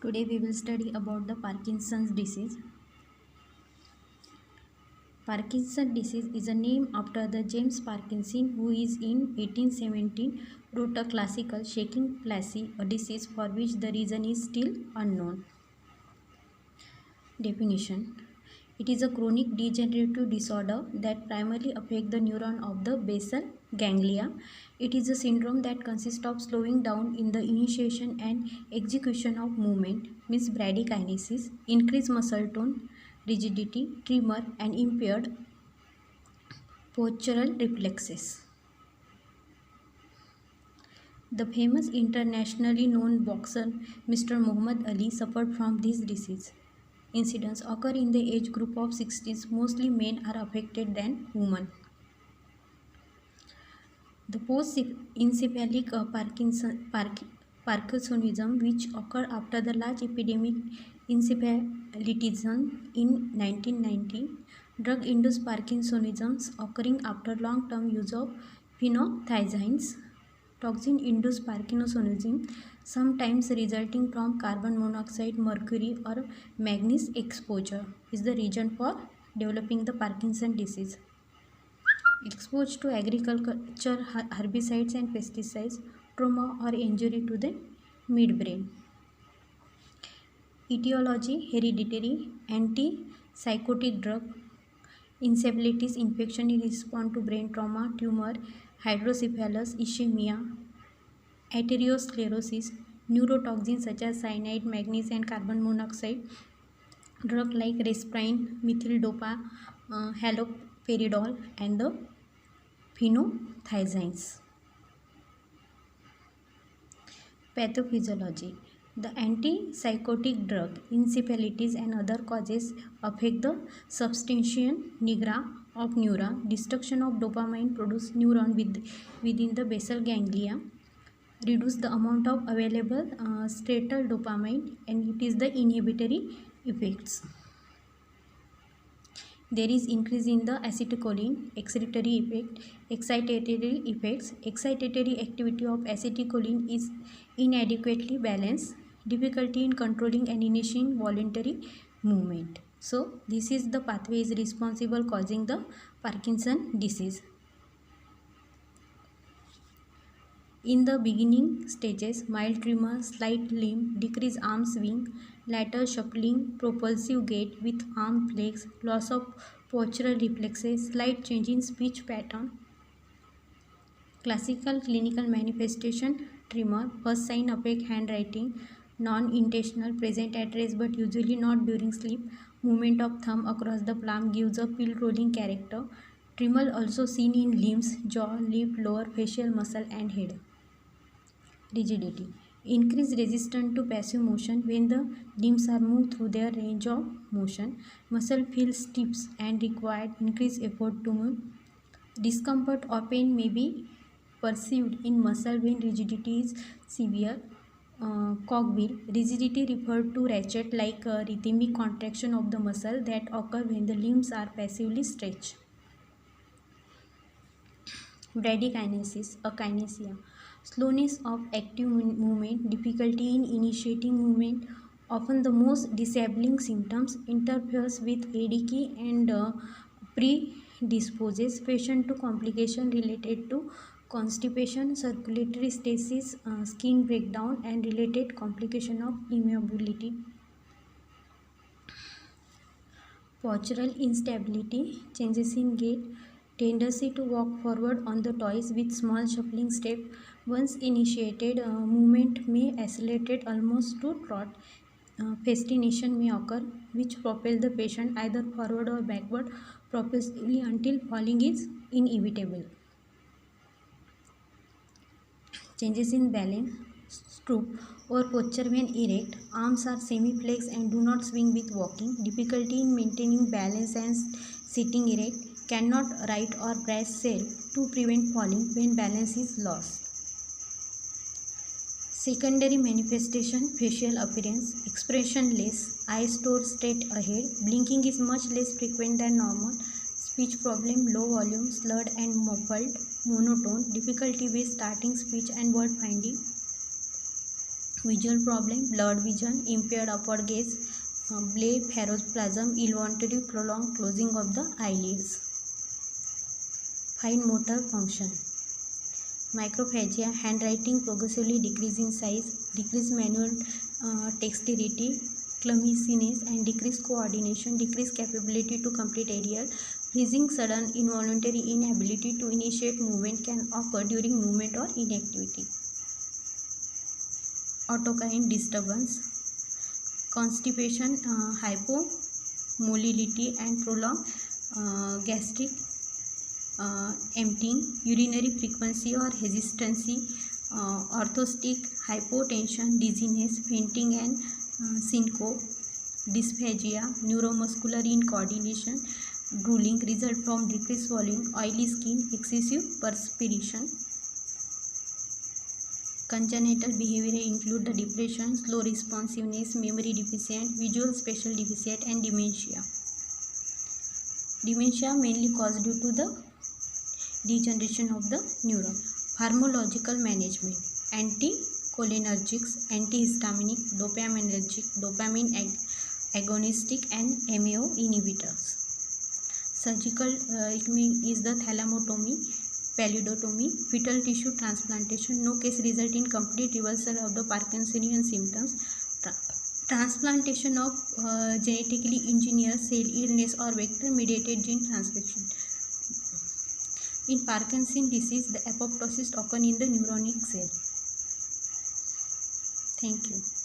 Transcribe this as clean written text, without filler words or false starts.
Today we will study about the Parkinson's disease. Parkinson's disease is a name after the James Parkinson, who is in 1817 wrote a classical shaking palsy, a disease for which the reason is still unknown. Definition: it is a chronic degenerative disorder that primarily affects the neuron of the basal ganglia. It is a syndrome that consists of slowing down in the initiation and execution of movement, means bradykinesis, increased muscle tone, rigidity, tremor, and impaired postural reflexes. The famous internationally known boxer Mr. Muhammad Ali suffered from this disease. Incidents occur in the age group of 60s. Mostly men are affected than women. The post-encephalic Parkinsonism, which occurred after the large epidemic encephalitism in 1990, drug-induced Parkinsonisms occurring after long-term use of phenothiazines, toxin-induced Parkinsonism, sometimes resulting from carbon monoxide, mercury, or manganese exposure, is the reason for developing the Parkinson disease. Exposure to agriculture herbicides and pesticides, trauma or injury to the midbrain. Etiology: hereditary, antipsychotic drug, encephalitis, infection in response to brain trauma, tumor, hydrocephalus, ischemia, atherosclerosis, neurotoxins such as cyanide, manganese, and carbon monoxide, drug like risperidone, methyl-dopa, haloperidol, and the phenothiazines. Pathophysiology: the antipsychotic drug encephalitis and other causes affect the substantia nigra of neuron. Destruction of dopamine produced neuron within the basal ganglia reduce the amount of available striatal dopamine, and it is the inhibitory effects. There is increase in the acetylcholine, excitatory effects. Excitatory activity of acetylcholine is inadequately balanced, difficulty in controlling and initiating voluntary movement. So this is the pathway is responsible causing the Parkinson disease. In the beginning stages, mild tremor, slight limp, decreased arm swing, later shuffling, propulsive gait with arm flex, loss of postural reflexes, slight change in speech pattern. Classical clinical manifestation: tremor, first sign affect handwriting, non-intentional, present at rest but usually not during sleep. Movement of thumb across the palm gives a pill rolling character. Tremor also seen in limbs, jaw, lip, lower facial muscle, and head. Rigidity: increased resistance to passive motion when the limbs are moved through their range of motion. Muscle feels stiff and require increased effort to move. Discomfort or pain may be perceived in muscle when rigidity is severe. Cogwheel: rigidity referred to ratchet like rhythmic contraction of the muscle that occur when the limbs are passively stretched. Bradykinesis, akinesia: slowness of active movement, difficulty in initiating movement, often the most disabling symptoms, interferes with ADK and predisposes patient to complication related to constipation, circulatory stasis, skin breakdown, and related complication of immobility. Postural instability, changes in gait, tendency to walk forward on the toes with small shuffling step. Once initiated, movement may accelerate almost to trot. Fascination may occur, which propel the patient either forward or backward propulsively until falling is inevitable. Changes in balance, stoop or posture when erect, arms are semi-flexed and do not swing with walking, difficulty in maintaining balance and sitting erect, cannot right or brace self to prevent falling when balance is lost. Secondary manifestation: facial appearance, expressionless, eyes tore straight ahead, blinking is much less frequent than normal, speech problem, low volume, slurred and muffled, monotone, difficulty with starting speech and word finding. Visual problem, blurred vision, impaired upward gaze, blepharoplasm, involuntary prolonged closing of the eyelids. Fine motor function. Microphagia, handwriting progressively decrease in size, decreased manual dexterity, clumsiness and decreased coordination, decreased capability to complete aerial, freezing, sudden involuntary inability to initiate movement can occur during movement or inactivity. Autocrine disturbance, constipation, hypomotility and prolonged gastric emptying, urinary frequency or hesitancy, orthostatic hypotension, dizziness, fainting and syncope, dysphagia, neuromuscular incoordination, drooling result from decreased swallowing, oily skin, excessive perspiration. Congenital behavior include the depression, slow responsiveness, memory deficient, visual spatial deficit and dementia. Dementia mainly caused due to the degeneration of the neuron. Pharmacological management, anticholinergics, antihistaminic, dopaminergic, dopamine agonistic and MAO inhibitors. Surgical is the thalamotomy, pallidotomy, fetal tissue transplantation. No case result in complete reversal of the Parkinsonian symptoms. Transplantation of genetically engineered cell illness or vector mediated gene transcription. In Parkinson's disease, the apoptosis occurs in the neuronic cell. Thank you.